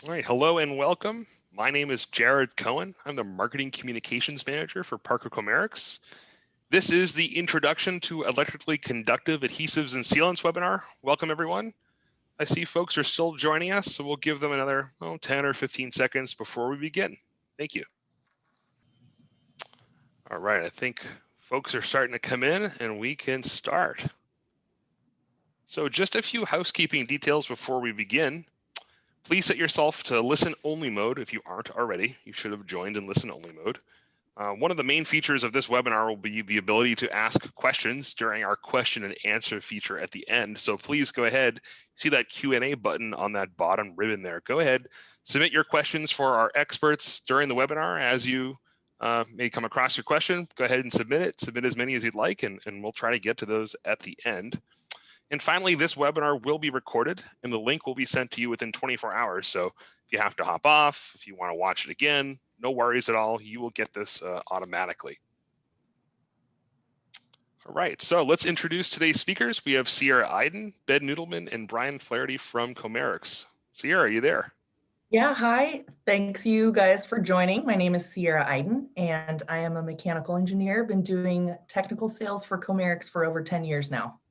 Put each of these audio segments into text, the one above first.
All right, hello and welcome. My name is Jared Cohen. I'm the Marketing Communications Manager for Parker Chomerics. This is the Introduction to Electrically Conductive Adhesives and Sealants webinar. Welcome, everyone. I see folks are still joining us, so we'll give them another 10 or 15 seconds before we begin. Thank you. All right, I think folks are starting to come in and we can start. So just a few housekeeping details before we begin. Please set yourself to listen-only mode if you aren't already. You should have joined in listen-only mode. One of the main features of this webinar will be the ability to ask questions during our question and answer feature at the end. So please go ahead, see that Q&A button on that bottom ribbon there. Go ahead, submit your questions for our experts during the webinar. As you may come across your question, go ahead and submit it. Submit as many as you'd like, and we'll try to get to those at the end. And finally, this webinar will be recorded and the link will be sent to you within 24 hours. So if you have to hop off, if you want to watch it again, no worries at all. You will get this automatically. All right, so let's introduce today's speakers. We have Sierra Iden, Ben Noodleman, and Brian Flaherty from Chomerics. Sierra, are you there? Yeah, hi. Thanks you guys for joining. My name is Sierra Iden, and I am a mechanical engineer. Been doing technical sales for Chomerics for over 10 years now.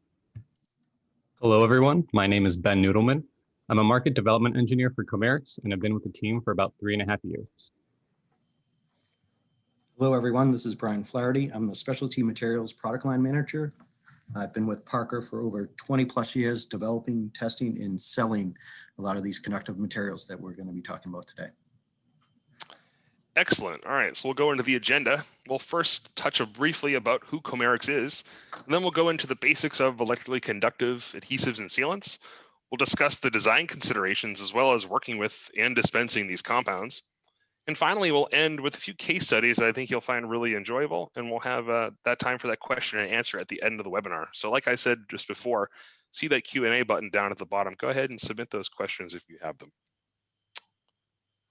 Hello, everyone. My name is Ben Noodleman. I'm a market development engineer for Chomerics, and I've been with the team for about 3.5 years. Hello, everyone. This is Brian Flaherty. I'm the Specialty Materials Product Line Manager. I've been with Parker for over 20 plus years, developing, testing, and selling a lot of these conductive materials that we're going to be talking about today. Excellent. All right, so we'll go into the agenda. We'll first touch briefly about who Chomerics is, and then we'll go into the basics of electrically conductive adhesives and sealants. We'll discuss the design considerations as well as working with and dispensing these compounds. And finally, we'll end with a few case studies that I think you'll find really enjoyable, and we'll have that time for that question and answer at the end of the webinar. So like I said just before, see that Q&A button down at the bottom. Go ahead and submit those questions if you have them.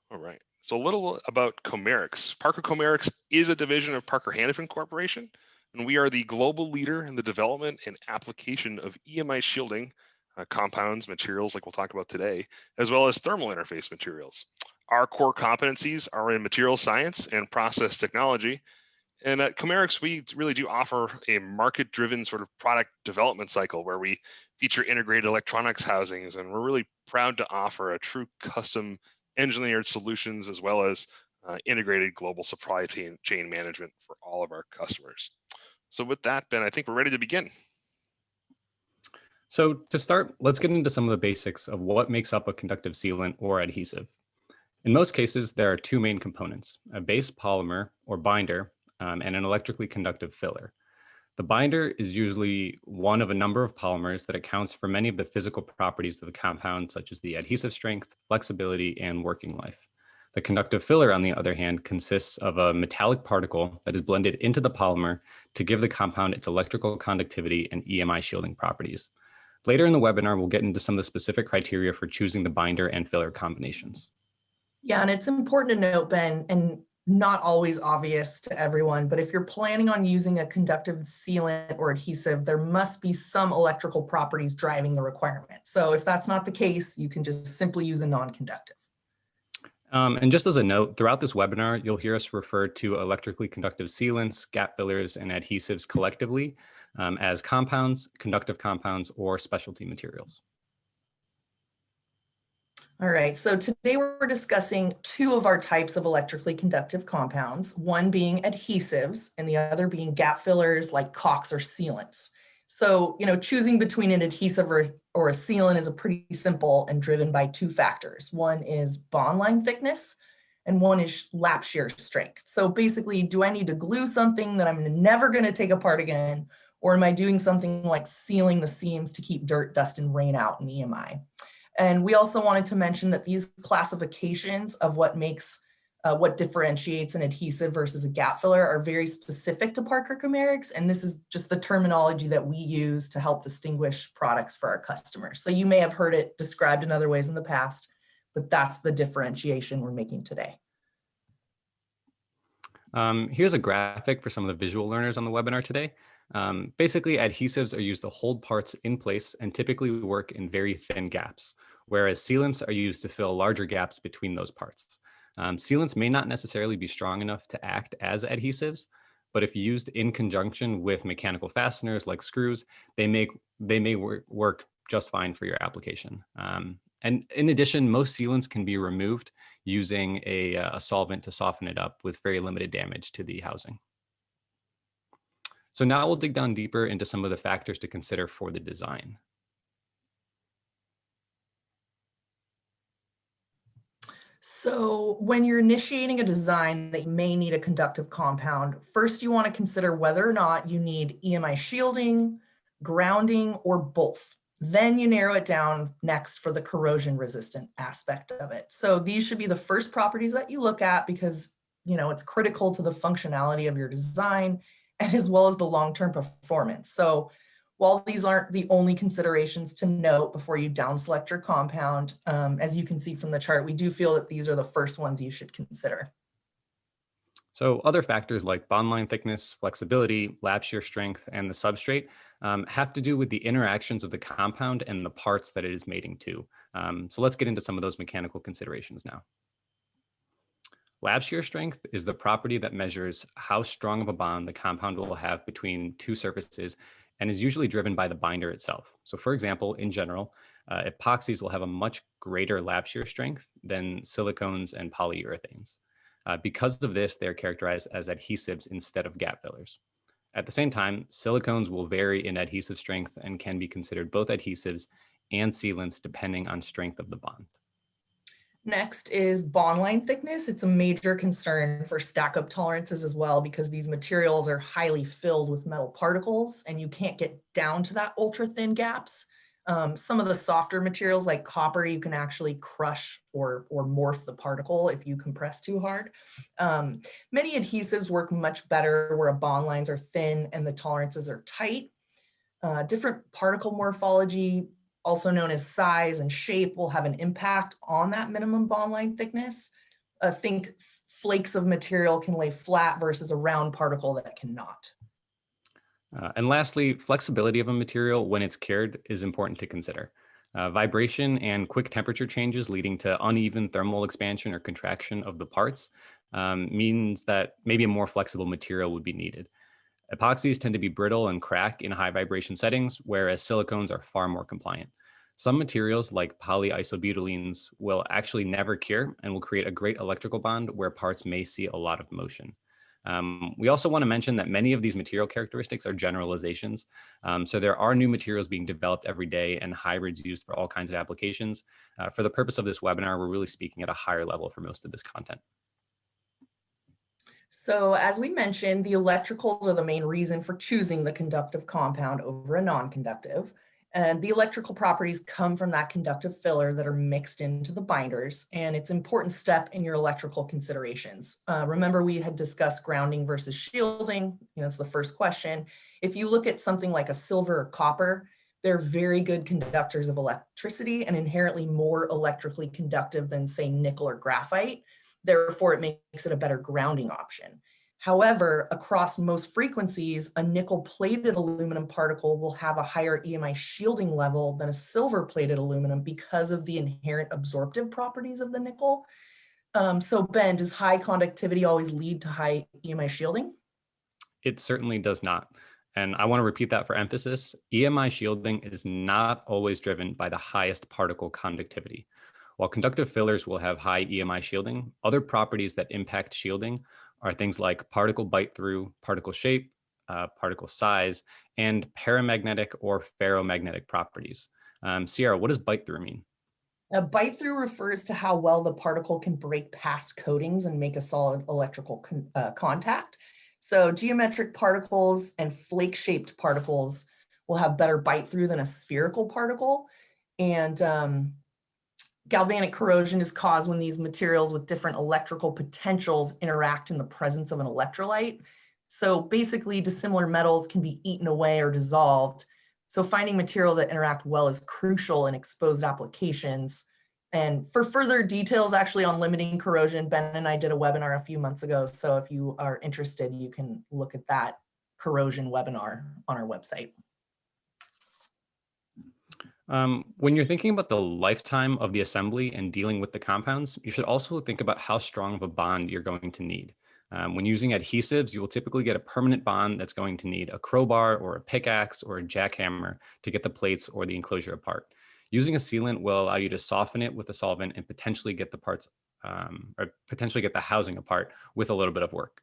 All right. So a little about Chomerics. Parker Chomerics is a division of Parker Hannifin Corporation, and we are the global leader in the development and application of EMI shielding compounds, materials like we'll talk about today, as well as thermal interface materials. Our core competencies are in material science and process technology. And at Chomerics, we really do offer a market-driven sort of product development cycle where we feature integrated electronics housings, and we're really proud to offer a true custom engineered solutions as well as integrated global supply chain management for all of our customers. So with that, Ben, I think we're ready to begin. So to start, let's get into some of the basics of what makes up a conductive sealant or adhesive. In most cases, there are two main components, a base polymer or binder and an electrically conductive filler. The binder is usually one of a number of polymers that accounts for many of the physical properties of the compound, such as the adhesive strength, flexibility, and working life. The conductive filler, on the other hand, consists of a metallic particle that is blended into the polymer to give the compound its electrical conductivity and EMI shielding properties. Later in the webinar, we'll get into some of the specific criteria for choosing the binder and filler combinations. Yeah, and it's important to note, Ben, and not always obvious to everyone, but if you're planning on using a conductive sealant or adhesive, there must be some electrical properties driving the requirement. So if that's not the case, you can just simply use a non-conductive. And just as a note, throughout this webinar, you'll hear us refer to electrically conductive sealants, gap fillers, and adhesives collectively as compounds, conductive compounds, or specialty materials. All right, so today we're discussing two of our types of electrically conductive compounds, one being adhesives and the other being gap fillers like caulks or sealants. So, choosing between an adhesive or a sealant is a pretty simple and driven by two factors. One is bond line thickness and one is lap shear strength. So basically, do I need to glue something that I'm never going to take apart again, or am I doing something like sealing the seams to keep dirt, dust, and rain out in EMI? And we also wanted to mention that these classifications of what differentiates an adhesive versus a gap filler are very specific to Parker Chomerics, and this is just the terminology that we use to help distinguish products for our customers. So you may have heard it described in other ways in the past, but that's the differentiation we're making today. Here's a graphic for some of the visual learners on the webinar today. Basically, adhesives are used to hold parts in place and typically work in very thin gaps, whereas sealants are used to fill larger gaps between those parts. Sealants may not necessarily be strong enough to act as adhesives, but if used in conjunction with mechanical fasteners like screws, they may work just fine for your application. And in addition, most sealants can be removed using a solvent to soften it up with very limited damage to the housing. So now we'll dig down deeper into some of the factors to consider for the design. So when you're initiating a design that may need a conductive compound, first you want to consider whether or not you need EMI shielding, grounding, or both. Then you narrow it down next for the corrosion resistant aspect of it. So these should be the first properties that you look at because, you know, it's critical to the functionality of your design and as well as the long-term performance. So while these aren't the only considerations to note before you down select your compound, as you can see from the chart, we do feel that these are the first ones you should consider. So other factors like bond line thickness, flexibility, lab shear strength, and the substrate have to do with the interactions of the compound and the parts that it is mating to. So let's get into some of those mechanical considerations now. Lab shear strength is the property that measures how strong of a bond the compound will have between two surfaces and is usually driven by the binder itself. So for example, in general, epoxies will have a much greater lab shear strength than silicones and polyurethanes. Because of this, they're characterized as adhesives instead of gap fillers. At the same time, silicones will vary in adhesive strength and can be considered both adhesives and sealants depending on strength of the bond. Next is bond line thickness. It's a major concern for stack-up tolerances as well because these materials are highly filled with metal particles and you can't get down to that ultra-thin gaps. Some of the softer materials like copper, you can actually crush or morph the particle if you compress too hard. Many adhesives work much better where bond lines are thin and the tolerances are tight. Different particle morphology, also known as size and shape, will have an impact on that minimum bond line thickness. Think flakes of material can lay flat versus a round particle that cannot. And lastly, flexibility of a material when it's cured is important to consider. Vibration and quick temperature changes leading to uneven thermal expansion or contraction of the parts means that maybe a more flexible material would be needed. Epoxies tend to be brittle and crack in high vibration settings, whereas silicones are far more compliant. Some materials like polyisobutylenes will actually never cure and will create a great electrical bond where parts may see a lot of motion. We also want to mention that many of these material characteristics are generalizations. So there are new materials being developed every day and hybrids used for all kinds of applications. For the purpose of this webinar, we're really speaking at a higher level for most of this content. So as we mentioned, the electricals are the main reason for choosing the conductive compound over a non-conductive. And the electrical properties come from that conductive filler that are mixed into the binders. And it's an important step in your electrical considerations. Remember, we had discussed grounding versus shielding. You know, it's the first question. If you look at something like a silver or copper, they're very good conductors of electricity and inherently more electrically conductive than, say, nickel or graphite. Therefore, it makes it a better grounding option. However, across most frequencies, a nickel-plated aluminum particle will have a higher EMI shielding level than a silver-plated aluminum because of the inherent absorptive properties of the nickel. So Ben, does high conductivity always lead to high EMI shielding? It certainly does not. And I want to repeat that for emphasis. EMI shielding is not always driven by the highest particle conductivity. While conductive fillers will have high EMI shielding, other properties that impact shielding are things like particle bite through, particle shape, particle size, and paramagnetic or ferromagnetic properties. Sierra, what does bite through mean? A bite through refers to how well the particle can break past coatings and make a solid electrical contact. So geometric particles and flake-shaped particles will have better bite through than a spherical particle. And galvanic corrosion is caused when these materials with different electrical potentials interact in the presence of an electrolyte. So basically, dissimilar metals can be eaten away or dissolved. So finding materials that interact well is crucial in exposed applications. And for further details actually on limiting corrosion, Ben and I did a webinar a few months ago. So if you are interested, you can look at that corrosion webinar on our website. When you're thinking about the lifetime of the assembly and dealing with the compounds, you should also think about how strong of a bond you're going to need. When using adhesives, you will typically get a permanent bond that's going to need a crowbar or a pickaxe or a jackhammer to get the plates or the enclosure apart. Using a sealant will allow you to soften it with a solvent and potentially get the parts or potentially get the housing apart with a little bit of work.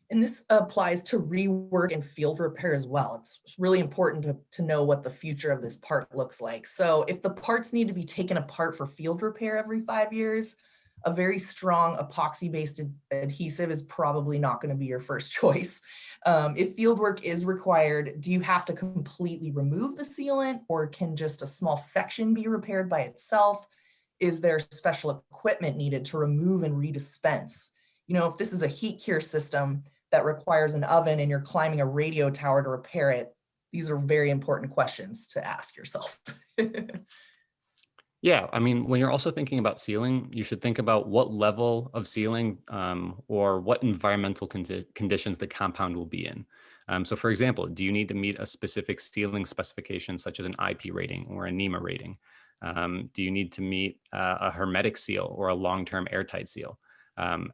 And this applies to rework and field repair as well. It's really important to know what the future of this part looks like. So if the parts need to be taken apart for field repair every 5 years, a very strong epoxy-based adhesive is probably not going to be your first choice. If field work is required, do you have to completely remove the sealant, or can just a small section be repaired by itself? Is there special equipment needed to remove and redispense? You know, if this is a heat cure system that requires an oven and you're climbing a radio tower to repair it, these are very important questions to ask yourself. Yeah, I mean, when you're also thinking about sealing, you should think about what level of sealing or what environmental conditions the compound will be in. So for example, do you need to meet a specific sealing specification such as an IP rating or a NEMA rating? Do you need to meet a hermetic seal or a long-term airtight seal?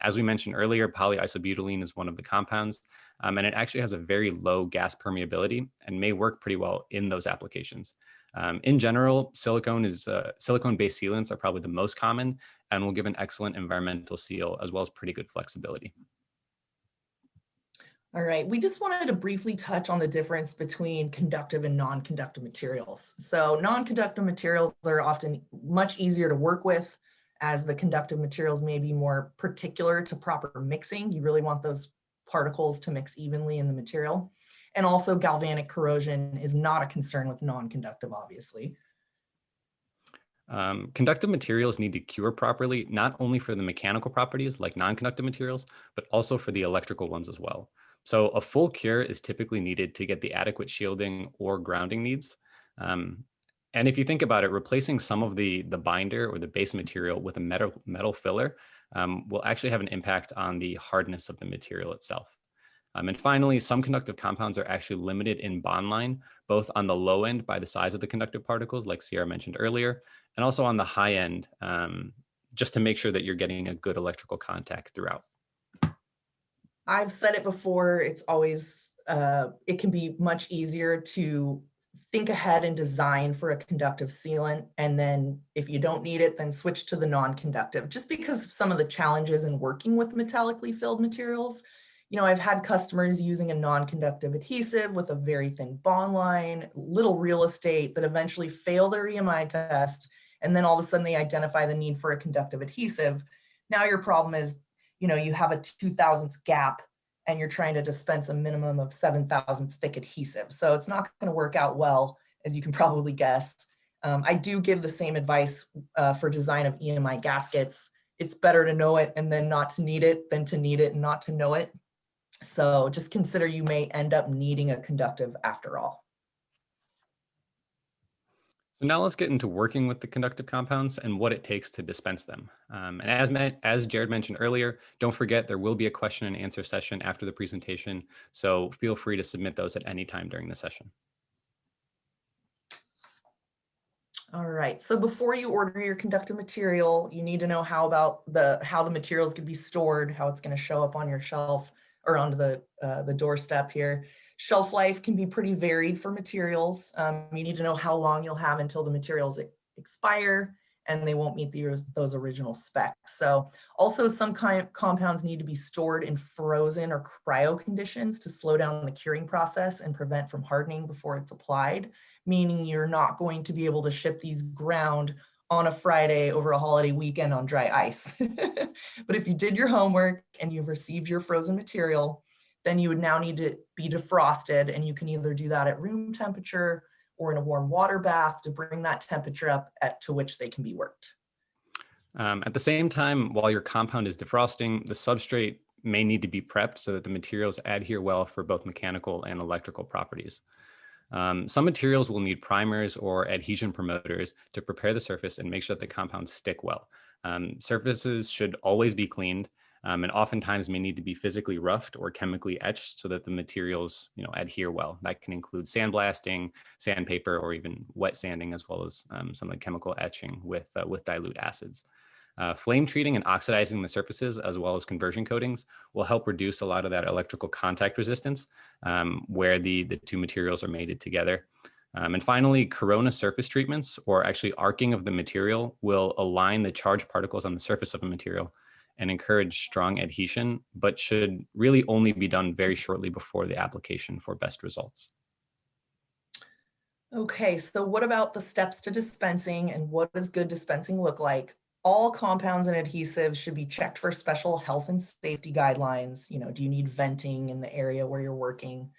As we mentioned earlier, polyisobutylene is one of the compounds, and it actually has a very low gas permeability and may work pretty well in those applications. In general, silicone-based sealants are probably the most common and will give an excellent environmental seal as well as pretty good flexibility. All right, we just wanted to briefly touch on the difference between conductive and non-conductive materials. So non-conductive materials are often much easier to work with, as the conductive materials may be more particular to proper mixing. You really want those particles to mix evenly in the material. And also galvanic corrosion is not a concern with non-conductive, obviously. Conductive materials need to cure properly, not only for the mechanical properties like non-conductive materials, but also for the electrical ones as well. So a full cure is typically needed to get the adequate shielding or grounding needs. And if you think about it, replacing some of the binder or the base material with a metal filler will actually have an impact on the hardness of the material itself. And finally, some conductive compounds are actually limited in bond line, both on the low end by the size of the conductive particles, like Sierra mentioned earlier, and also on the high end, just to make sure that you're getting a good electrical contact throughout. I've said it before, it's always, it can be much easier to think ahead and design for a conductive sealant. And then if you don't need it, then switch to the non-conductive, just because of some of the challenges in working with metallically filled materials. You know, I've had customers using a non-conductive adhesive with a very thin bond line, little real estate, that eventually fail their EMI test. And then all of a sudden they identify the need for a conductive adhesive. Now your problem is, you know, you have a 2/1000 gap and you're trying to dispense a minimum of 7/1000 thick adhesive. So it's not going to work out well, as you can probably guess. I do give the same advice for design of EMI gaskets. It's better to know it and then not to need it than to need it and not to know it. So just consider you may end up needing a conductive after all. So now let's get into working with the conductive compounds and what it takes to dispense them. And as Jared mentioned earlier, don't forget there will be a question and answer session after the presentation. So feel free to submit those at any time during the session. All right, so before you order your conductive material, you need to know how the materials can be stored, how it's going to show up on your shelf or onto the doorstep here. Shelf life can be pretty varied for materials. You need to know how long you'll have until the materials expire and they won't meet those original specs. So also some compounds need to be stored in frozen or cryo conditions to slow down the curing process and prevent from hardening before it's applied, meaning you're not going to be able to ship these ground on a Friday over a holiday weekend on dry ice. But if you did your homework and you've received your frozen material, then you would now need to be defrosted, and you can either do that at room temperature or in a warm water bath to bring that temperature up to which they can be worked. At the same time, while your compound is defrosting, the substrate may need to be prepped so that the materials adhere well for both mechanical and electrical properties. Some materials will need primers or adhesion promoters to prepare the surface and make sure that the compounds stick well. Surfaces should always be cleaned. and oftentimes may need to be physically roughed or chemically etched so that the materials, adhere well. That can include sandblasting, sandpaper, or even wet sanding, as well as some of the chemical etching with dilute acids. Flame treating and oxidizing the surfaces, as well as conversion coatings, will help reduce a lot of that electrical contact resistance where the two materials are mated together. And finally, corona surface treatments, or actually arcing of the material, will align the charged particles on the surface of a material and encourage strong adhesion, but should really only be done very shortly before the application for best results. Okay, so what about the steps to dispensing, and what does good dispensing look like? All compounds and adhesives should be checked for special health and safety guidelines. Do you need venting in the area where you're working?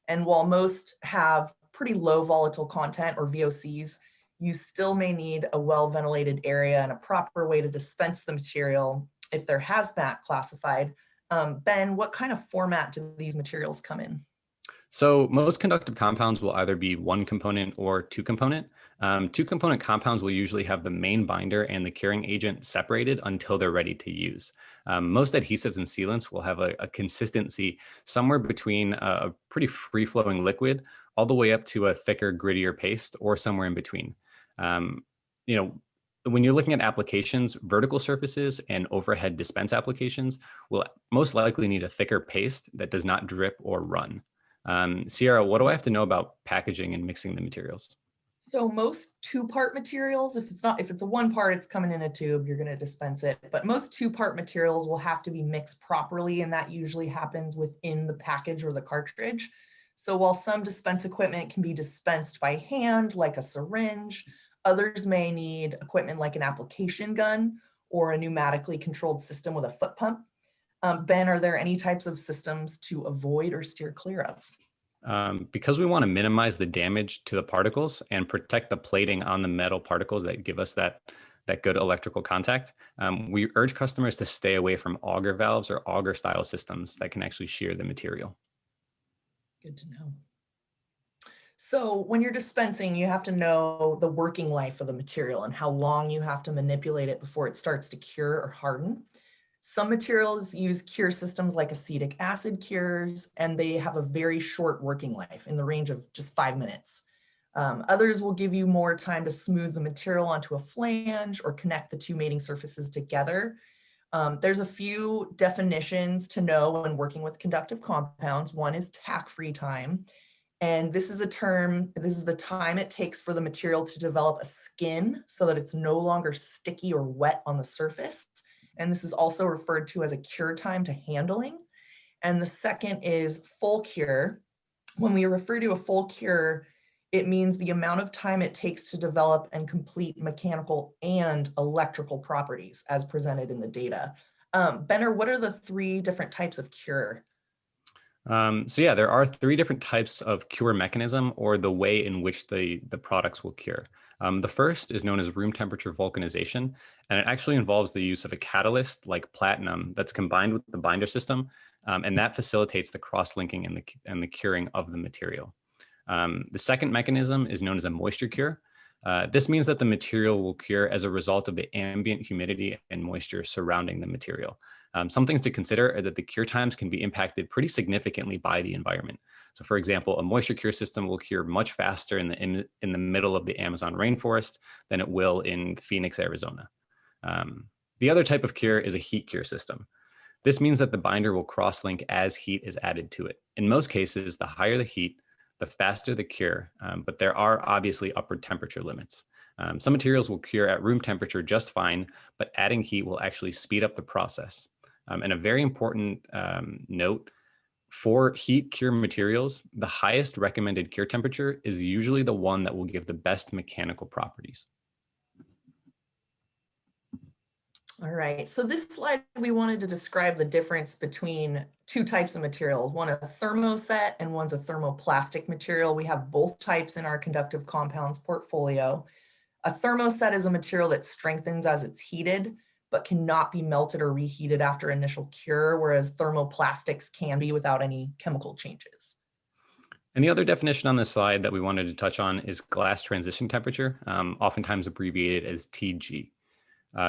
And while most have pretty low volatile content, or VOCs, you still may need a well-ventilated area and a proper way to dispense the material if they're hazmat classified. Ben, what kind of format do these materials come in? So most conductive compounds will either be one component or two component. Two component compounds will usually have the main binder and the curing agent separated until they're ready to use. Most adhesives and sealants will have a consistency somewhere between a pretty free-flowing liquid all the way up to a thicker, grittier paste, or somewhere in between. When you're looking at applications, vertical surfaces and overhead dispense applications will most likely need a thicker paste that does not drip or run. Sierra, what do I have to know about packaging and mixing the materials? So most two-part materials, if it's a one part, it's coming in a tube, you're going to dispense it. But most two-part materials will have to be mixed properly, and that usually happens within the package or the cartridge. So while some dispense equipment can be dispensed by hand, like a syringe, others may need equipment like an application gun or a pneumatically controlled system with a foot pump. Ben, are there any types of systems to avoid or steer clear of? Because we want to minimize the damage to the particles and protect the plating on the metal particles that give us that good electrical contact, we urge customers to stay away from auger valves or auger style systems that can actually shear the material. Good to know. So when you're dispensing, you have to know the working life of the material and how long you have to manipulate it before it starts to cure or harden. Some materials use cure systems like acetic acid cures, and they have a very short working life in the range of just 5 minutes. Others will give you more time to smooth the material onto a flange or connect the two mating surfaces together. There's a few definitions to know when working with conductive compounds. One is tack-free time. And this is the time it takes for the material to develop a skin so that it's no longer sticky or wet on the surface. And this is also referred to as a cure time to handling. And the second is full cure. When we refer to a full cure, it means the amount of time it takes to develop and complete mechanical and electrical properties as presented in the data. Benner, what are the 3 different types of cure? There are 3 different types of cure mechanism, or the way in which the products will cure. The first is known as room temperature vulcanization, and it actually involves the use of a catalyst like platinum that's combined with the binder system, and that facilitates the cross-linking and the curing of the material. The second mechanism is known as a moisture cure. This means that the material will cure as a result of the ambient humidity and moisture surrounding the material. Some things to consider are that the cure times can be impacted pretty significantly by the environment. So for example, a moisture cure system will cure much faster in the middle of the Amazon rainforest than it will in Phoenix, Arizona. The other type of cure is a heat cure system. This means that the binder will cross-link as heat is added to it. In most cases, the higher the heat, the faster the cure, but there are obviously upward temperature limits. Some materials will cure at room temperature just fine, but adding heat will actually speed up the process. And a very important note, for heat cure materials, the highest recommended cure temperature is usually the one that will give the best mechanical properties. All right, so this slide, we wanted to describe the difference between 2 types of materials. One a thermoset and one's a thermoplastic material. We have both types in our conductive compounds portfolio. A thermoset is a material that strengthens as it's heated, but cannot be melted or reheated after initial cure, whereas thermoplastics can be without any chemical changes. And the other definition on this slide that we wanted to touch on is glass transition temperature, oftentimes abbreviated as TG.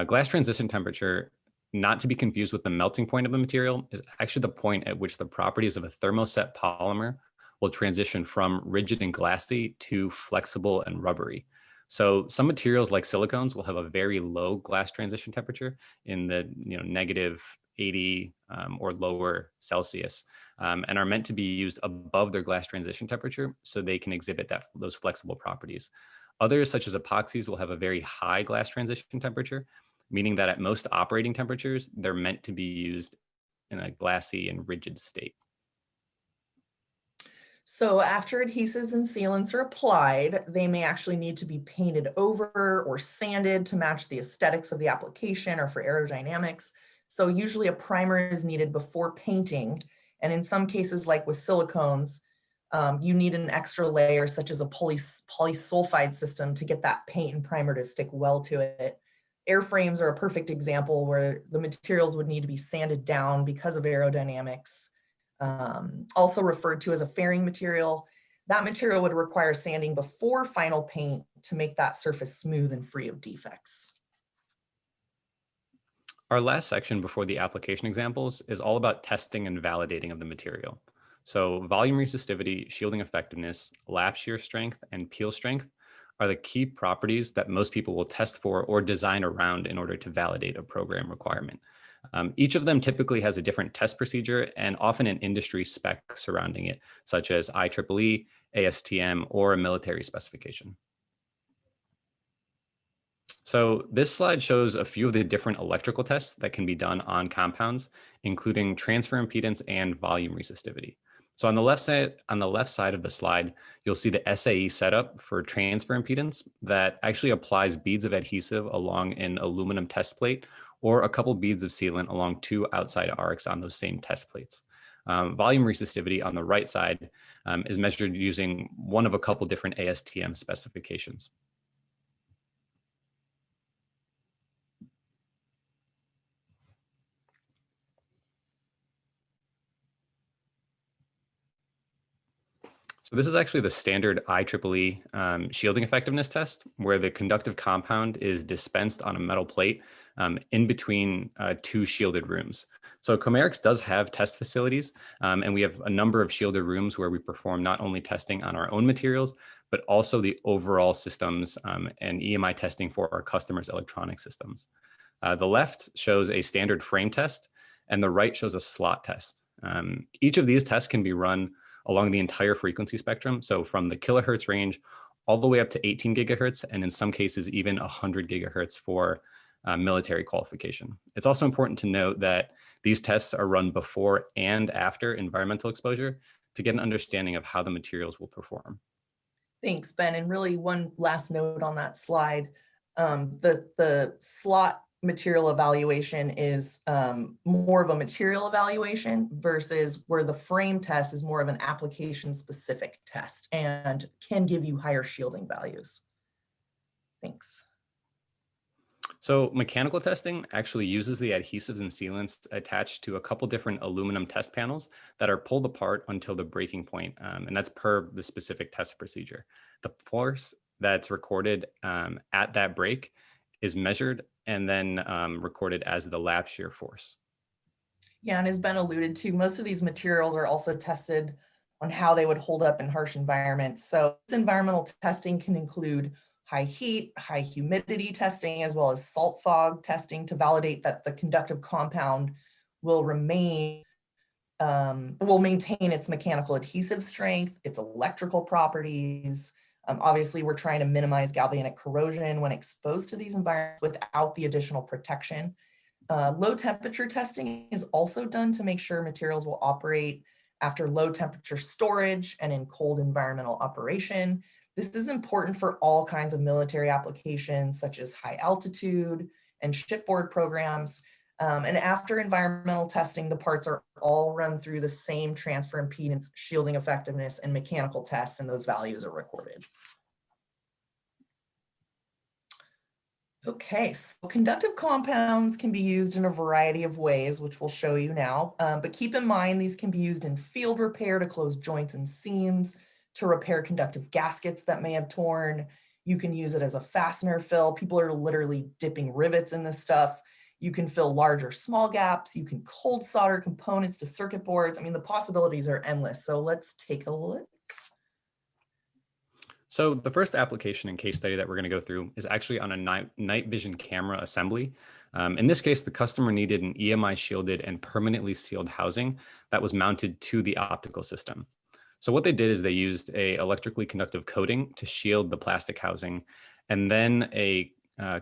Glass transition temperature not to be confused with the melting point of a material, is actually the point at which the properties of a thermoset polymer will transition from rigid and glassy to flexible and rubbery. So some materials like silicones will have a very low glass transition temperature in the negative 80 or lower Celsius, and are meant to be used above their glass transition temperature so they can exhibit those flexible properties. Others, such as epoxies, will have a very high glass transition temperature, meaning that at most operating temperatures, they're meant to be used in a glassy and rigid state. So after adhesives and sealants are applied, they may actually need to be painted over or sanded to match the aesthetics of the application or for aerodynamics. So usually a primer is needed before painting. And in some cases, like with silicones, you need an extra layer such as a polysulfide system to get that paint and primer to stick well to it. Airframes are a perfect example where the materials would need to be sanded down because of aerodynamics. Also referred to as a fairing material. That material would require sanding before final paint to make that surface smooth and free of defects. Our last section before the application examples is all about testing and validating of the material. So volume resistivity, shielding effectiveness, lap shear strength, and peel strength are the key properties that most people will test for or design around in order to validate a program requirement. Each of them typically has a different test procedure and often an industry spec surrounding it, such as IEEE, ASTM, or a military specification. So this slide shows a few of the different electrical tests that can be done on compounds, including transfer impedance and volume resistivity. So on the left side of the slide, you'll see the SAE setup for transfer impedance that actually applies beads of adhesive along an aluminum test plate or a couple beads of sealant along two outside arcs on those same test plates. Volume resistivity on the right side is measured using one of a couple different ASTM specifications. So this is actually the standard IEEE shielding effectiveness test, where the conductive compound is dispensed on a metal plate in between two shielded rooms. So Chomerics does have test facilities, and we have a number of shielded rooms where we perform not only testing on our own materials, but also the overall systems and EMI testing for our customers' electronic systems. The left shows a standard frame test, and the right shows a slot test. Each of these tests can be run along the entire frequency spectrum. So from the kilohertz range all the way up to 18 gigahertz, and in some cases, even 100 gigahertz for military qualification. It's also important to note that these tests are run before and after environmental exposure to get an understanding of how the materials will perform. Thanks, Ben. And really one last note on that slide, the slot material evaluation is more of a material evaluation versus where the frame test is more of an application specific test and can give you higher shielding values. Thanks. So mechanical testing actually uses the adhesives and sealants attached to a couple different aluminum test panels that are pulled apart until the breaking point, and that's per the specific test procedure. The force that's recorded at that break is measured and then recorded as the lap shear force. Yeah, and as Ben alluded to, most of these materials are also tested on how they would hold up in harsh environments. So environmental testing can include high heat, high humidity testing, as well as salt fog testing to validate that the conductive compound will maintain its mechanical adhesive strength, its electrical properties. Obviously, we're trying to minimize galvanic corrosion when exposed to these environments without the additional protection. Low temperature testing is also done to make sure materials will operate after low temperature storage and in cold environmental operation. This is important for all kinds of military applications, such as high altitude and shipboard programs. And after environmental testing, the parts are all run through the same transfer impedance, shielding effectiveness, and mechanical tests, and those values are recorded. Okay, so conductive compounds can be used in a variety of ways, which we'll show you now. But keep in mind, these can be used in field repair to close joints and seams, to repair conductive gaskets that may have torn. You can use it as a fastener fill. People are literally dipping rivets in this stuff. You can fill large or small gaps. You can cold solder components to circuit boards. I mean, the possibilities are endless. So let's take a look. So the first application and case study that we're going to go through is actually on a night vision camera assembly. In this case, the customer needed an EMI shielded and permanently sealed housing that was mounted to the optical system. So what they did is they used a electrically conductive coating to shield the plastic housing, and then a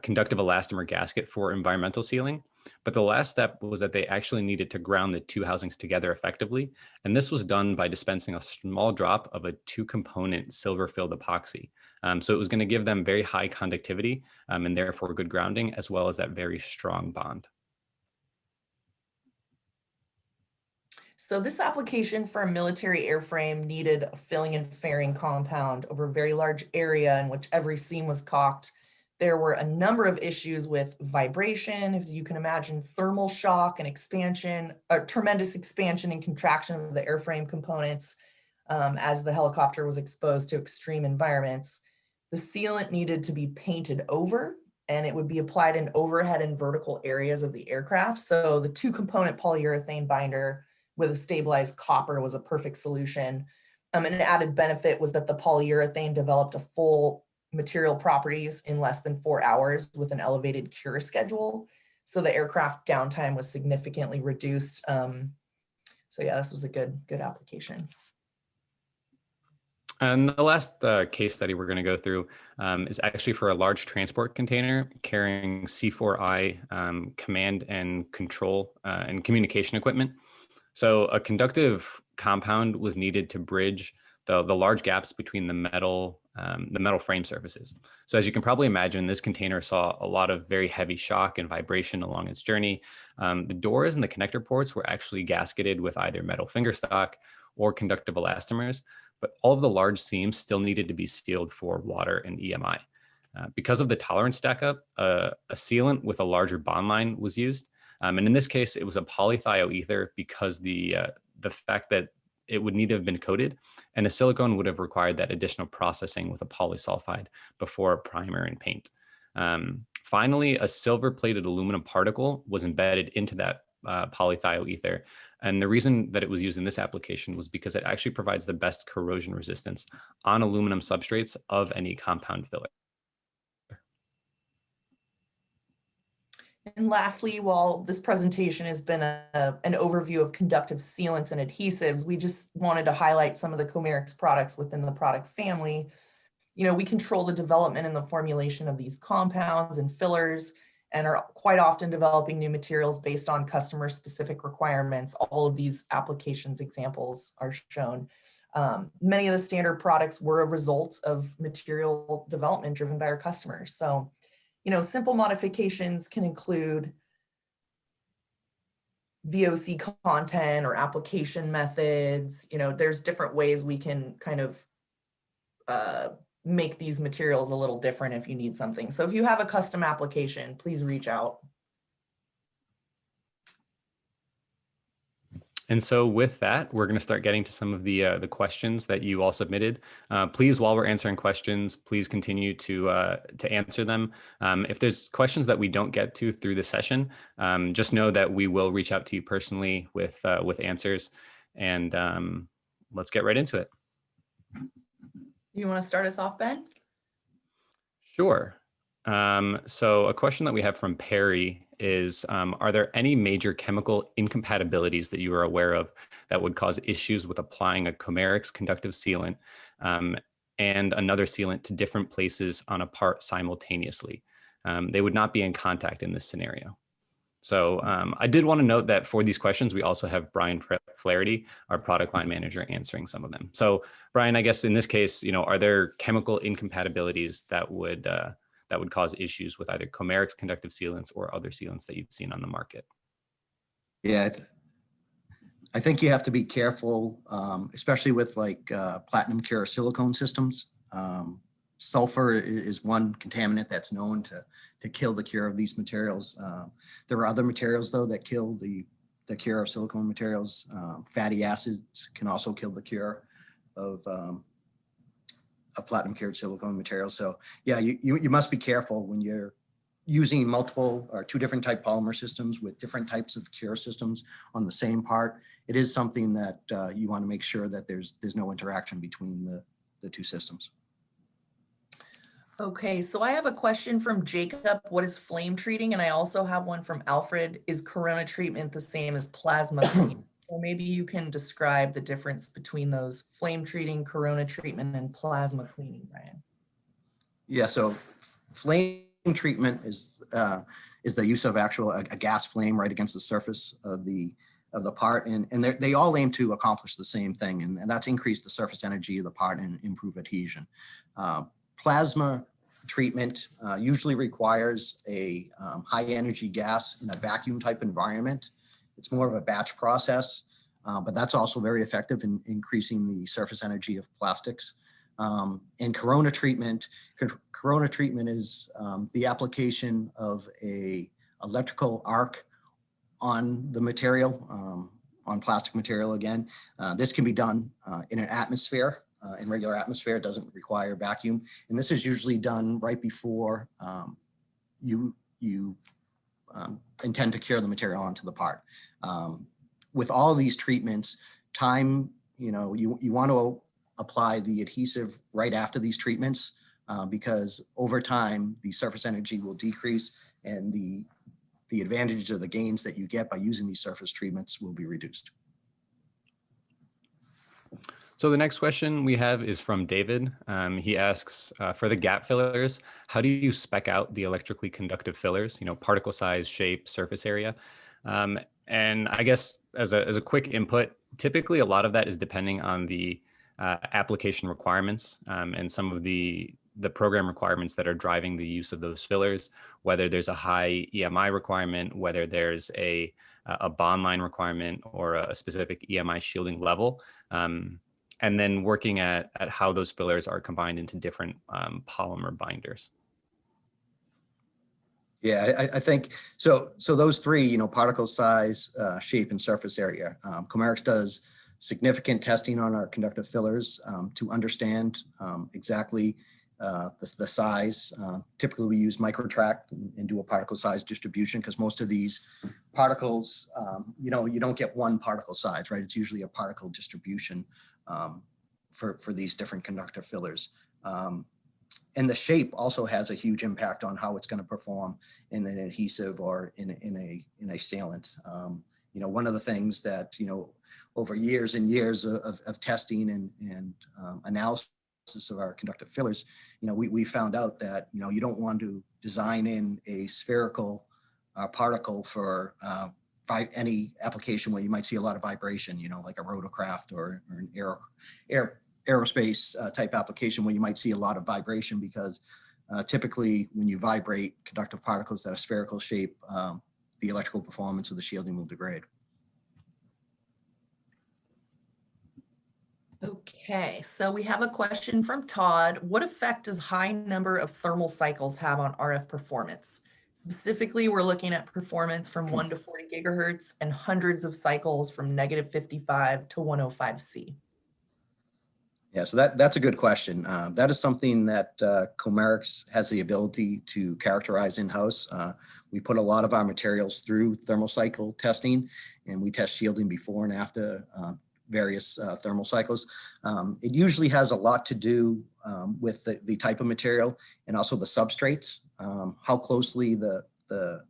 conductive elastomer gasket for environmental sealing. But the last step was that they actually needed to ground the two housings together effectively. And this was done by dispensing a small drop of a 2-component silver-filled epoxy. So it was going to give them very high conductivity and therefore good grounding, as well as that very strong bond. So this application for a military airframe needed a filling and fairing compound over a very large area in which every seam was caulked. There were a number of issues with vibration, as you can imagine, thermal shock and expansion, tremendous expansion and contraction of the airframe components as the helicopter was exposed to extreme environments. The sealant needed to be painted over, and it would be applied in overhead and vertical areas of the aircraft. So the 2-component polyurethane binder with a stabilized copper was a perfect solution. And an added benefit was that the polyurethane developed a full material properties in less than 4 hours with an elevated cure schedule. So the aircraft downtime was significantly reduced. So yeah, this was a good application. And the last case study we're going to go through is actually for a large transport container carrying C4I command and control and communication equipment. So a conductive compound was needed to bridge the large gaps between the metal frame surfaces. So as you can probably imagine, this container saw a lot of very heavy shock and vibration along its journey. The doors and the connector ports were actually gasketed with either metal fingerstock or conductive elastomers, but all of the large seams still needed to be sealed for water and EMI. Because of the tolerance stack up, a sealant with a larger bond line was used. And in this case, it was a polythioether because the fact that it would need to have been coated, and a silicone would have required that additional processing with a polysulfide before a primer and paint. Finally, a silver-plated aluminum particle was embedded into that polythioether. And the reason that it was used in this application was because it actually provides the best corrosion resistance on aluminum substrates of any compound filler. And lastly, while this presentation has been an overview of conductive sealants and adhesives, we just wanted to highlight some of the Chomerics products within the product family. You know, we control the development and the formulation of these compounds and fillers, and are quite often developing new materials based on customer specific requirements. All of these applications examples are shown. Many of the standard products were a result of material development driven by our customers. So, you know, simple modifications can include VOC content or application methods. You know, there's different ways we can kind of make these materials a little different if you need something. So if you have a custom application, please reach out. And so with that, we're going to start getting to some of the questions that you all submitted. Please, while we're answering questions, please continue to answer them. If there's questions that we don't get to through the session, just know that we will reach out to you personally with answers. And let's get right into it. You want to start us off, Ben? Sure. So a question that we have from Perry is, are there any major chemical incompatibilities that you are aware of that would cause issues with applying a Chomerics conductive sealant and another sealant to different places on a part simultaneously? They would not be in contact in this scenario. So I did want to note that for these questions, we also have Brian Flaherty, our product line manager, answering some of them. So Brian, I guess in this case, you know, are there chemical incompatibilities that would cause issues with either Chomerics conductive sealants or other sealants that you've seen on the market? Yeah, I think you have to be careful, especially with like platinum cure silicone systems. Sulfur is one contaminant that's known to kill the cure of these materials. There are other materials though that kill the cure of silicone materials. Fatty acids can also kill the cure of platinum cured silicone materials. So yeah, you must be careful when you're using multiple or two different type polymer systems with different types of cure systems on the same part, it is something that you want to make sure that there's no interaction between the two systems. Okay, so I have a question from Jacob. What is flame treating? And I also have one from Alfred. Is corona treatment the same as plasma cleaning? So maybe you can describe the difference between those flame treating, corona treatment, and plasma cleaning, Ryan. Yeah, so flame treatment is the use of a gas flame right against the surface of the part, and they all aim to accomplish the same thing, and that's increase the surface energy of the part and improve adhesion. Plasma treatment usually requires a high energy gas in a vacuum type environment. It's more of a batch process, but that's also very effective in increasing the surface energy of plastics. And corona treatment is the application of a electrical arc on the material, on plastic material again. This can be done in an atmosphere. In regular atmosphere, it doesn't require vacuum. And this is usually done right before you intend to cure the material onto the part. With all of these treatments, you want to apply the adhesive right after these treatments because over time, the surface energy will decrease and the advantage of the gains that you get by using these surface treatments will be reduced. So the next question we have is from David. He asks, for the gap fillers, how do you spec out the electrically conductive fillers, particle size, shape, surface area? And I guess as a quick input, typically a lot of that is depending on the application requirements and some of the program requirements that are driving the use of those fillers, whether there's a high EMI requirement, whether there's a bond line requirement or a specific EMI shielding level. And then working at how those fillers are combined into different polymer binders. Yeah, I think so. So those three, particle size, shape, and surface area. Chomerics does significant testing on our conductive fillers to understand exactly the size. Typically, we use microtract and do a particle size distribution because most of these particles, you don't get one particle size, right? It's usually a particle distribution for these different conductive fillers. And the shape also has a huge impact on how it's going to perform in an adhesive or in a sealant. One of the things that, over years and years of testing and analysis of our conductive fillers, we found out that, you don't want to design in a spherical particle for any application where you might see a lot of vibration, like a rotorcraft or an aerospace type application where you might see a lot of vibration because typically when you vibrate conductive particles that are spherical shape, the electrical performance of the shielding will degrade. Okay, so we have a question from Todd. What effect does high number of thermal cycles have on RF performance? Specifically, we're looking at performance from 1 to 40 gigahertz and hundreds of cycles from -55 to 105C. Yeah, so that's a good question. That is something that Chomerics has the ability to characterize in-house. We put a lot of our materials through thermal cycle testing, and we test shielding before and after various thermal cycles. It usually has a lot to do with the type of material and also the substrates, how closely the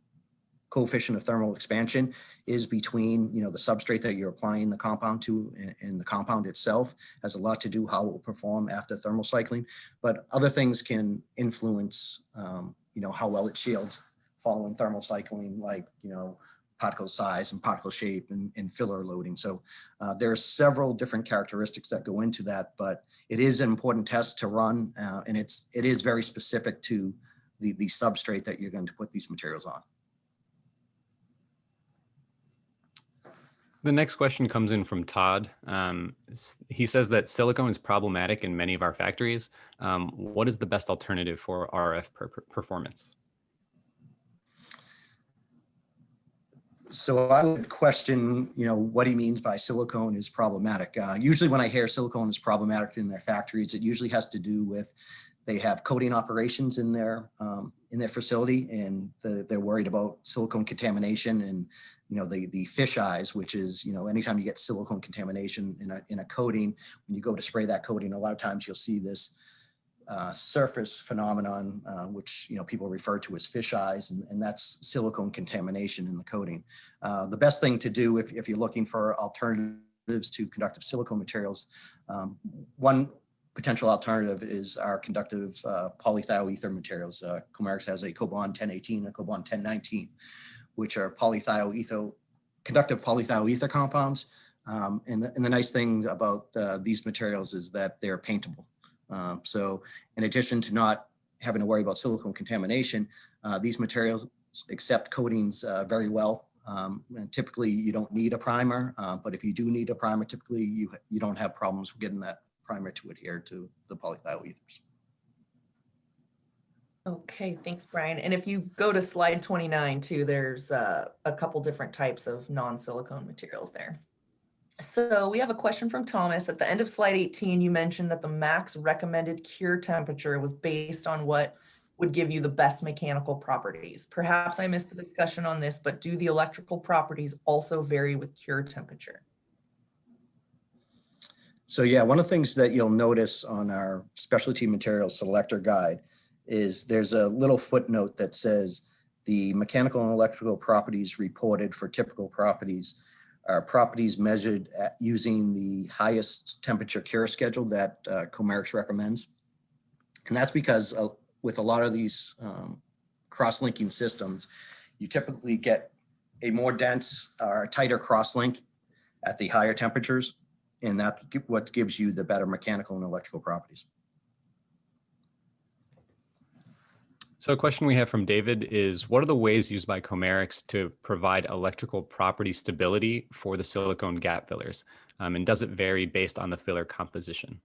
coefficient of thermal expansion is between, the substrate that you're applying the compound to and the compound itself has a lot to do how it will perform after thermal cycling. But other things can influence, how well it shields following thermal cycling, like, particle size and particle shape and filler loading. So there are several different characteristics that go into that, but it is an important test to run, and it is very specific to the substrate that you're going to put these materials on. The next question comes in from Todd. He says that silicone is problematic in many of our factories. What is the best alternative for RF performance? So I would question, what he means by silicone is problematic. Usually when I hear silicone is problematic in their factories, it usually has to do with they have coating operations in their facility, and they're worried about silicone contamination and, you know, the fish eyes, which is, you know, anytime you get silicone contamination in a coating, when you go to spray that coating, a lot of times you'll see this surface phenomenon, which, you know, people refer to as fish eyes, and that's silicone contamination in the coating. The best thing to do if you're looking for alternatives to conductive silicone materials, one potential alternative is our conductive polythioether materials. Chomerics has a Cobond 1018 and Cobond 1019, which are conductive polythioether compounds. And the nice thing about these materials is that they're paintable. So in addition to not having to worry about silicone contamination, these materials accept coatings very well. And typically you don't need a primer, but if you do need a primer, typically you don't have problems with getting that primer to adhere to the polythioethers. Okay, thanks, Brian. And if you go to slide 29 too, there's a couple different types of non-silicone materials there. So we have a question from Thomas. At the end of slide 18, you mentioned that the max recommended cure temperature was based on what would give you the best mechanical properties. Perhaps I missed the discussion on this, but do the electrical properties also vary with cure temperature? So yeah, one of the things that you'll notice on our specialty materials selector guide is there's a little footnote that says the mechanical and electrical properties reported for typical properties are properties measured at using the highest temperature cure schedule that Chomerics recommends. And that's because with a lot of these cross-linking systems, you typically get a more dense or tighter cross-link at the higher temperatures, and that's what gives you the better mechanical and electrical properties. So a question we have from David is, what are the ways used by Chomerics to provide electrical property stability for the silicone gap fillers? And does it vary based on the filler composition?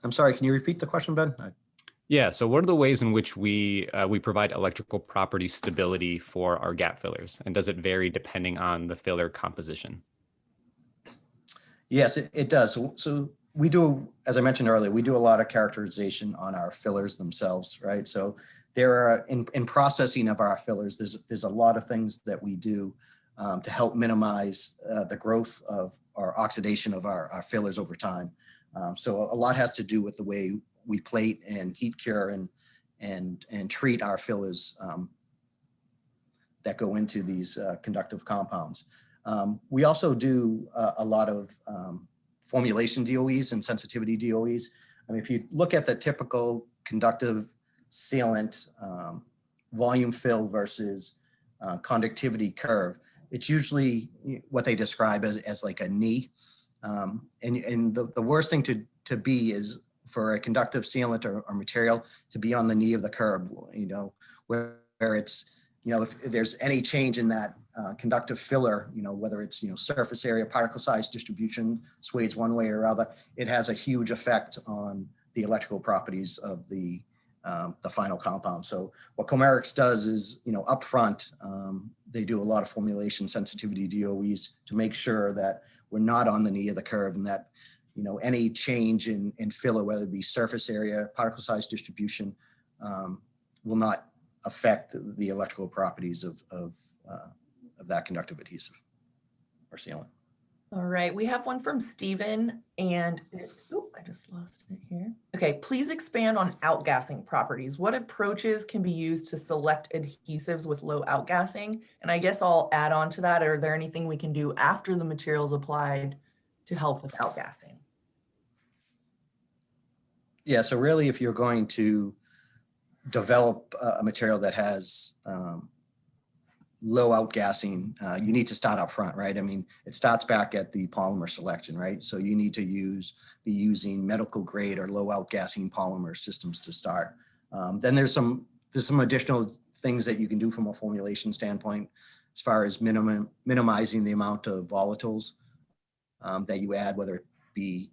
I'm sorry, can you repeat the question, Ben? Yeah, so what are the ways in which we provide electrical property stability for our gap fillers? And does it vary depending on the filler composition? Yes, it does. So we do, as I mentioned earlier, we do a lot of characterization on our fillers themselves, right? So there are, in processing of our fillers, there's a lot of things that we do to help minimize the growth of or oxidation of our fillers over time. So a lot has to do with the way we plate and heat cure and treat our fillers that go into these conductive compounds. We also do a lot of formulation DOEs and sensitivity DOEs. I mean, if you look at the typical conductive sealant volume fill versus conductivity curve, it's usually what they describe as like a knee. And the worst thing to be is for a conductive sealant or material to be on the knee of the curve, you know, where it's, you know, if there's any change in that conductive filler, you know, whether it's, you know, surface area, particle size distribution sways one way or other, it has a huge effect on the electrical properties of the final compound. So what Chomerics does is, you know, upfront, they do a lot of formulation sensitivity DOEs to make sure that we're not on the knee of the curve, and that, you know, any change in filler, whether it be surface area, particle size distribution, will not affect the electrical properties of that conductive adhesive or sealant. All right, we have one from Stephen, and I just lost it here. Okay, please expand on outgassing properties. What approaches can be used to select adhesives with low outgassing? And I guess I'll add on to that. Are there anything we can do after the material's applied to help with outgassing? Yeah, so really, if you're going to develop a material that has low outgassing, you need to start up front, right? I mean, it starts back at the polymer selection, right? So you need to be using medical grade or low outgassing polymer systems to start. Then there's some additional things that you can do from a formulation standpoint, as far as minimizing the amount of volatiles that you add, whether it be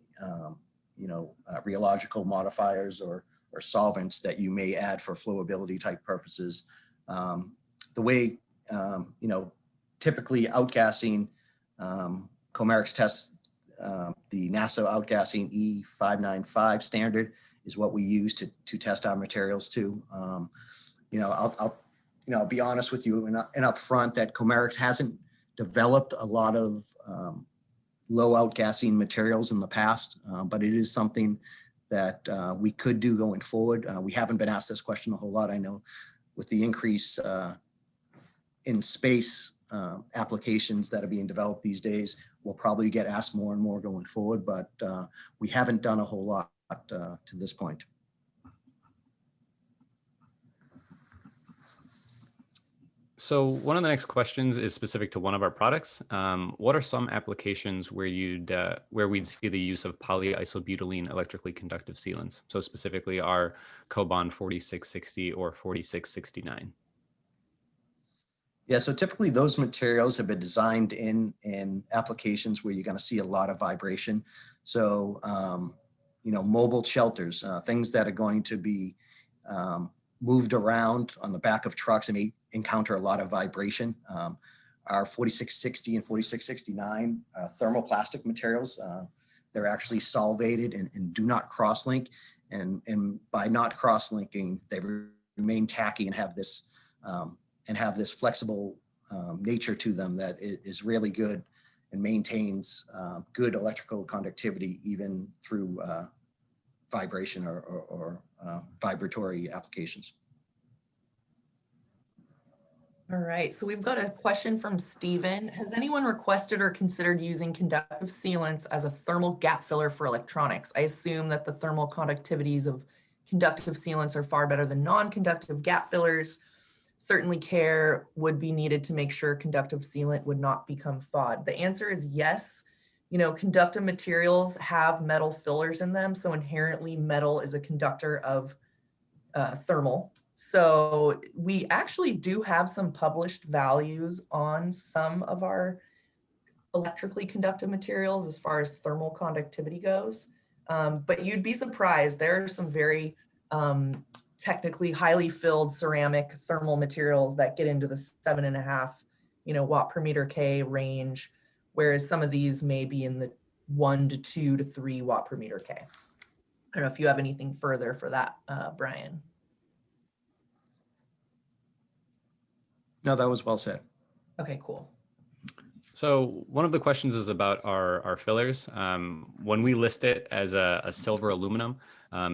rheological modifiers or solvents that you may add for flowability type purposes. The way typically outgassing, Chomerics tests the NASA outgassing E595 standard is what we use to test our materials to. I'll be honest with you and up front that Chomerics hasn't developed a lot of low outgassing materials in the past, but it is something that we could do going forward. We haven't been asked this question a whole lot. I know with the increase in space applications that are being developed these days, we'll probably get asked more and more going forward, but we haven't done a whole lot to this point. So one of the next questions is specific to one of our products. What are some applications where we'd see the use of polyisobutylene electrically conductive sealants? So specifically our Cobond 4660 or 4669. Yeah, so typically those materials have been designed in applications where you're going to see a lot of vibration. So, mobile shelters, things that are going to be moved around on the back of trucks and may encounter a lot of vibration. Our 4660 and 4669 thermoplastic materials, they're actually solvated and do not cross-link. And by not cross-linking, they remain tacky and have this flexible nature to them that is really good and maintains good electrical conductivity even through vibration or vibratory applications. All right, so we've got a question from Stephen. Has anyone requested or considered using conductive sealants as a thermal gap filler for electronics? I assume that the thermal conductivities of conductive sealants are far better than non-conductive gap fillers. Certainly care would be needed to make sure conductive sealant would not become thawed. The answer is yes. Conductive materials have metal fillers in them, so inherently metal is a conductor of thermal. So we actually do have some published values on some of our electrically conductive materials as far as thermal conductivity goes. But you'd be surprised. There are some very technically highly filled ceramic thermal materials that get into the 7.5, watt per meter K range, whereas some of these may be in the 1 to 2 to 3 watt per meter K. I don't know if you have anything further for that, Brian. No, that was well said. Okay, cool. So one of the questions is about our fillers. When we list it as a silver aluminum,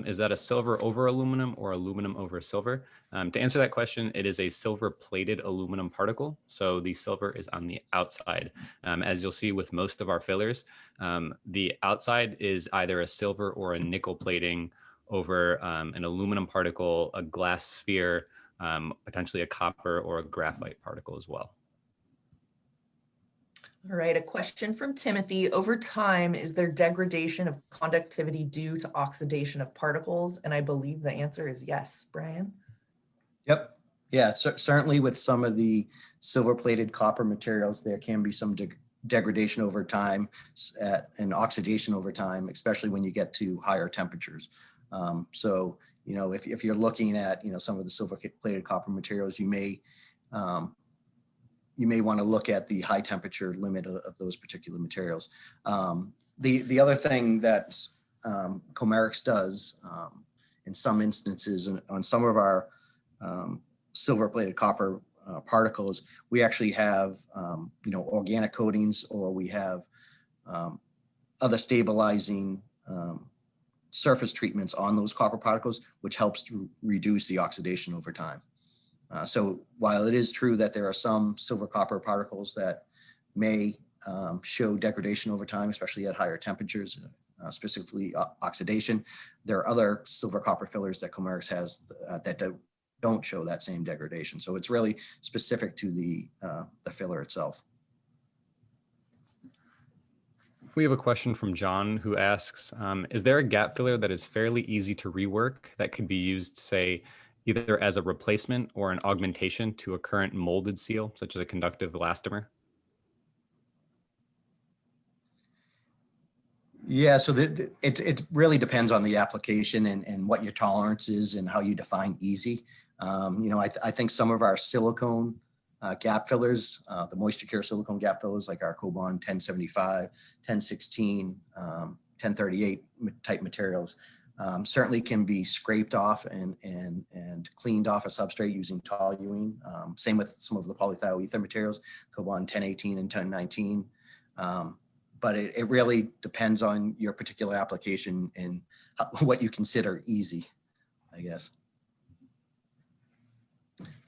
is that a silver over aluminum or aluminum over silver? To answer that question, it is a silver plated aluminum particle. So the silver is on the outside. As you'll see with most of our fillers, the outside is either a silver or a nickel plating over an aluminum particle, a glass sphere, potentially a copper or a graphite particle as well. All right, a question from Timothy. Over time, is there degradation of conductivity due to oxidation of particles? And I believe the answer is yes. Brian? Yep. Yeah, certainly with some of the silver-plated copper materials, there can be some degradation over time and oxidation over time, especially when you get to higher temperatures. So, if you're looking at, some of the silver-plated copper materials, you may want to look at the high temperature limit of those particular materials. The other thing that Chomerics does in some instances on some of our silver-plated copper particles, we actually have organic coatings, or we have other stabilizing surface treatments on those copper particles, which helps to reduce the oxidation over time. So while it is true that there are some silver copper particles that may show degradation over time, especially at higher temperatures, specifically oxidation, there are other silver copper fillers that Chomerics has that don't show that same degradation. So it's really specific to the filler itself. We have a question from John who asks, is there a gap filler that is fairly easy to rework that could be used, say, either as a replacement or an augmentation to a current molded seal, such as a conductive elastomer? Yeah, so it really depends on the application and what your tolerance is and how you define easy. I think some of our silicone Gap fillers, the moisture cure silicone gap fillers like our Cobond 1075, 1016, 1038 type materials certainly can be scraped off and cleaned off a substrate using toluene. Same with some of the polythioether materials, Cobond 1018 and 1019. But it really depends on your particular application and what you consider easy, I guess.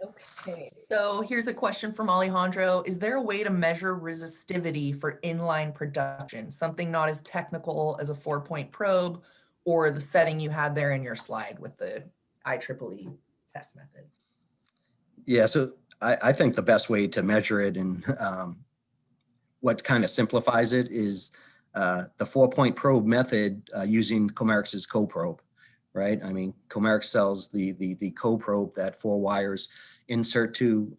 Okay, so here's a question from Alejandro. Is there a way to measure resistivity for inline production? Something not as technical as a 4-point probe or the setting you had there in your slide with the IEEE test method? Yeah, so I think the best way to measure it and what kind of simplifies it is the 4-point probe method using Chomerics' co-probe, right? I mean, Chomerics sells the co-probe that 4 wires insert to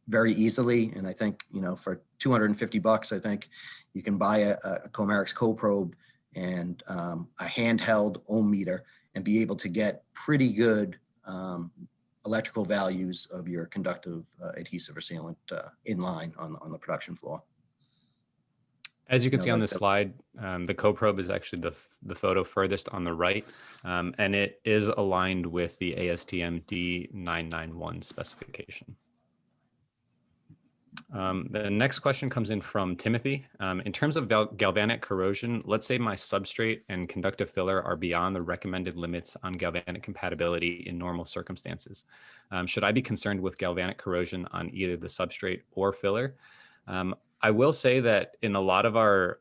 very easily. And I think, you know, for $250, I think you can buy a Chomerics co-probe and a handheld ohm meter and be able to get pretty good electrical values of your conductive adhesive or sealant in line on the production floor. As you can see on this slide, the co-probe is actually the photo furthest on the right, and it is aligned with the ASTM D991 specification. The next question comes in from Timothy. In terms of galvanic corrosion, let's say my substrate and conductive filler are beyond the recommended limits on galvanic compatibility in normal circumstances. Should I be concerned with galvanic corrosion on either the substrate or filler? I will say that in a lot of our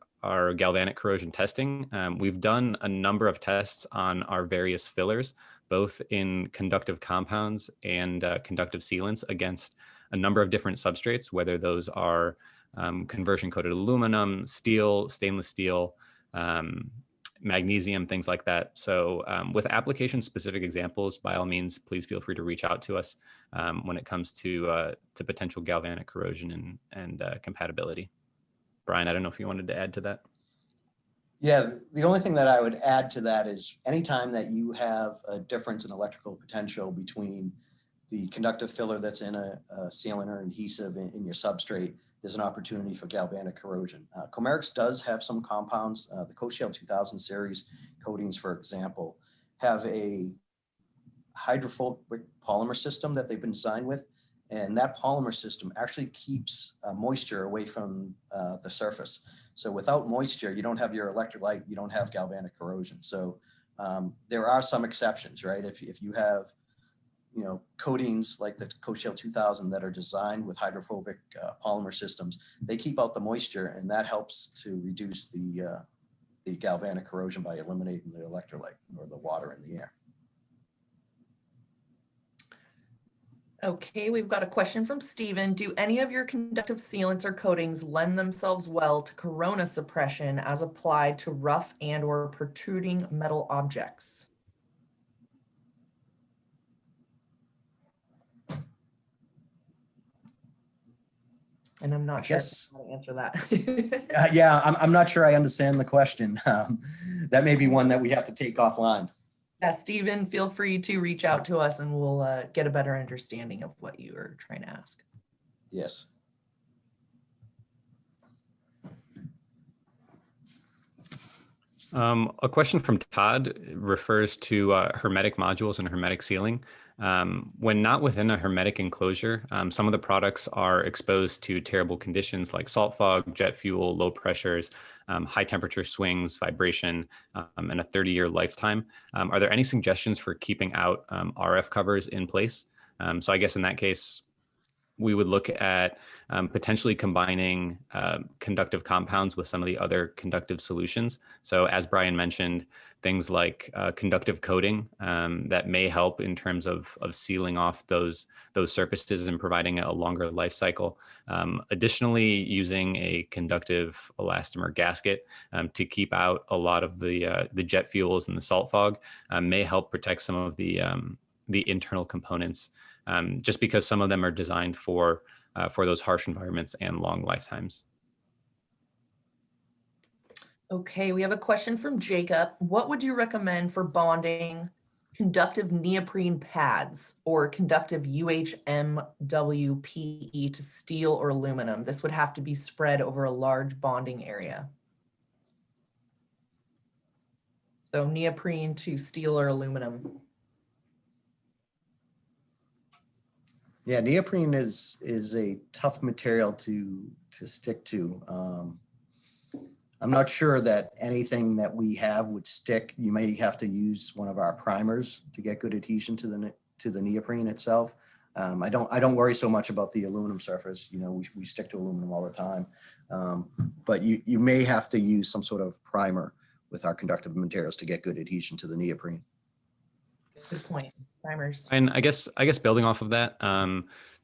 galvanic corrosion testing, we've done a number of tests on our various fillers, both in conductive compounds and conductive sealants against a number of different substrates, whether those are conversion coated aluminum, steel, stainless steel, magnesium, things like that. So with application specific examples, by all means, please feel free to reach out to us when it comes to potential galvanic corrosion and compatibility. Brian, I don't know if you wanted to add to that. Yeah, the only thing that I would add to that is anytime that you have a difference in electrical potential between the conductive filler that's in a sealant or adhesive in your substrate, there's an opportunity for galvanic corrosion. Chomerics does have some compounds. The Shear 2000 series coatings, for example, have a hydrophobic polymer system that they've been designed with. And that polymer system actually keeps moisture away from the surface. So without moisture, you don't have your electrolyte, you don't have galvanic corrosion. So there are some exceptions, right? If you have, you know, coatings like the Shear 2000 that are designed with hydrophobic polymer systems, they keep out the moisture, and that helps to reduce the galvanic corrosion by eliminating the electrolyte or the water in the air. Okay, we've got a question from Stephen. Do any of your conductive sealants or coatings lend themselves well to corona suppression as applied to rough and or protruding metal objects? And I'm not sure how to answer that. Yeah, I'm not sure I understand the question. That may be one that we have to take offline. Yeah, Stephen, feel free to reach out to us and we'll get a better understanding of what you are trying to ask. Yes. A question from Todd refers to hermetic modules and hermetic sealing. When not within a hermetic enclosure, some of the products are exposed to terrible conditions like salt fog, jet fuel, low pressures, high temperature swings, vibration, and a 30-year lifetime. Are there any suggestions for keeping out RF covers in place? So I guess in that case, we would look at potentially combining conductive compounds with some of the other conductive solutions. So as Brian mentioned, things like conductive coating that may help in terms of sealing off those surfaces and providing a longer life cycle. Additionally, using a conductive elastomer gasket to keep out a lot of the jet fuels and the salt fog may help protect some of the internal components, just because some of them are designed for those harsh environments and long lifetimes. Okay, we have a question from Jacob. What would you recommend for bonding conductive neoprene pads or conductive UHMWPE to steel or aluminum. This would have to be spread over a large bonding area. So neoprene to steel or aluminum. Yeah, neoprene is a tough material to stick to. I'm not sure that anything that we have would stick. You may have to use one of our primers to get good adhesion to the neoprene itself. I don't worry so much about the aluminum surface. You know, we stick to aluminum all the time, but you may have to use some sort of primer with our conductive materials to get good adhesion to the neoprene. Good point. Primers. And I guess building off of that,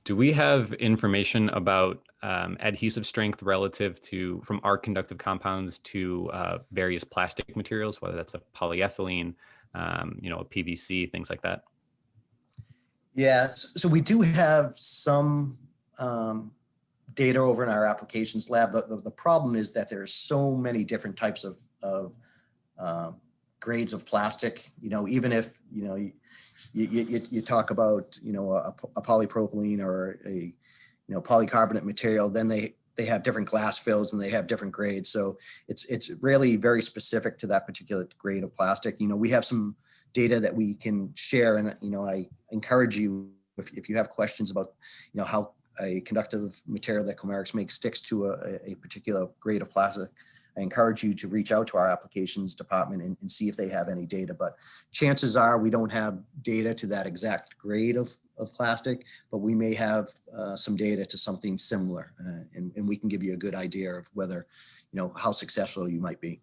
do we have information about adhesive strength relative to from our conductive compounds to various plastic materials, whether that's a polyethylene, you know, a PVC, things like that? Yeah, so we do have some data over in our applications lab. The problem is that there's so many different types of grades of plastic. You know, even if you talk about a polypropylene or a polycarbonate material, then they have different glass fills and they have different grades. So it's really very specific to that particular grade of plastic. You know, we have some data that we can share, and I encourage you, if you have questions about how a conductive material that Chomerics makes sticks to a particular grade of plastic, I encourage you to reach out to our applications department and see if they have any data. But chances are we don't have data to that exact grade of plastic, but we may have some data to something similar, and we can give you a good idea of whether, how successful you might be.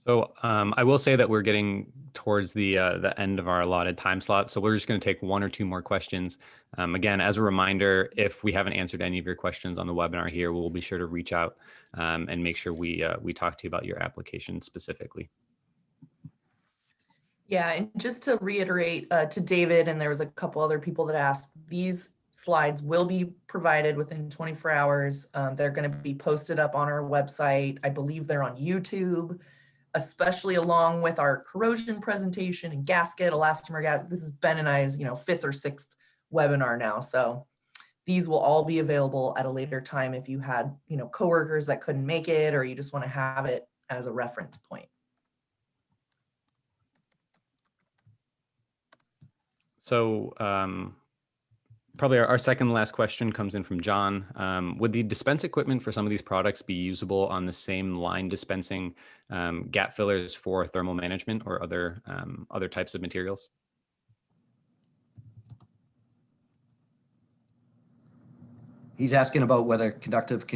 So I will say that we're getting towards the end of our allotted time slot. So we're just going to take one or two more questions. Again, as a reminder, if we haven't answered any of your questions on the webinar here, we'll be sure to reach out and make sure we talk to you about your application specifically. Yeah, and just to reiterate to David, and there was a couple other people that asked, these slides will be provided within 24 hours. They're going to be posted up on our website. I believe they're on YouTube, especially along with our corrosion presentation and gasket, elastomer gasket. This is Ben and I's, 5th or 6th webinar now. So these will all be available at a later time if you had, coworkers that couldn't make it, or you just want to have it as a reference point. So probably our second to last question comes in from John. Would the dispense equipment for some of these products be usable on the same line dispensing gap fillers for thermal management or other types of materials? He's asking about whether conductive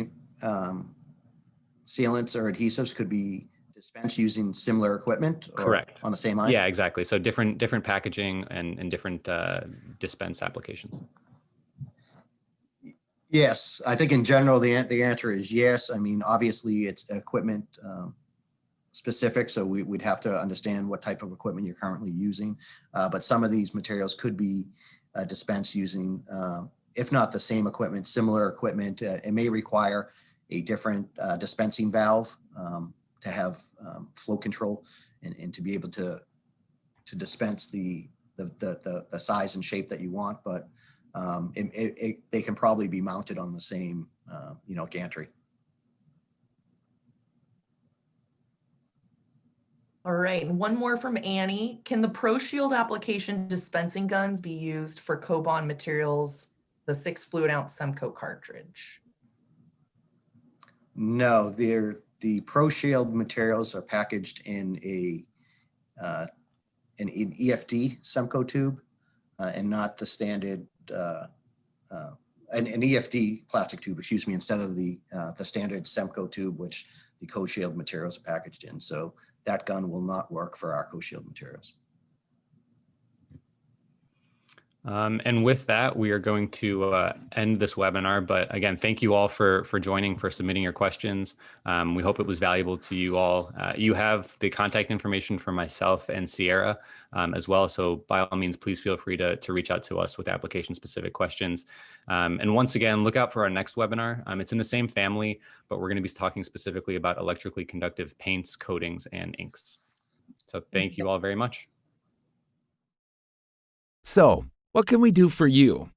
sealants or adhesives could be dispensed using similar equipment, or correct, on the same line? Yeah, exactly. So different packaging and different dispense applications. Yes, I think in general the answer is yes. I mean, obviously it's equipment specific, so we'd have to understand what type of equipment you're currently using. But some of these materials could be dispensed using, if not the same equipment, similar equipment. It may require a different dispensing valve to have flow control and to be able to dispense the size and shape that you want, but they can probably be mounted on the same gantry. All right, and one more from Annie. Can the ProShield application dispensing guns be used for Cobond materials, the 6 fluid ounce Semco cartridge? No, the ProShield materials are packaged in an EFD Semco tube and not the standard an EFD plastic tube, excuse me, instead of the standard Semco tube, which the Co-Shield materials are packaged in. So that gun will not work for our Co-Shield materials. And with that, we are going to end this webinar. But again, thank you all for joining, for submitting your questions. We hope it was valuable to you all. You have the contact information for myself and Sierra as well. So by all means, please feel free to reach out to us with application-specific questions. And once again, look out for our next webinar. It's in the same family, but we're going to be talking specifically about electrically conductive paints, coatings, and inks. So thank you all very much. So, what can we do for you?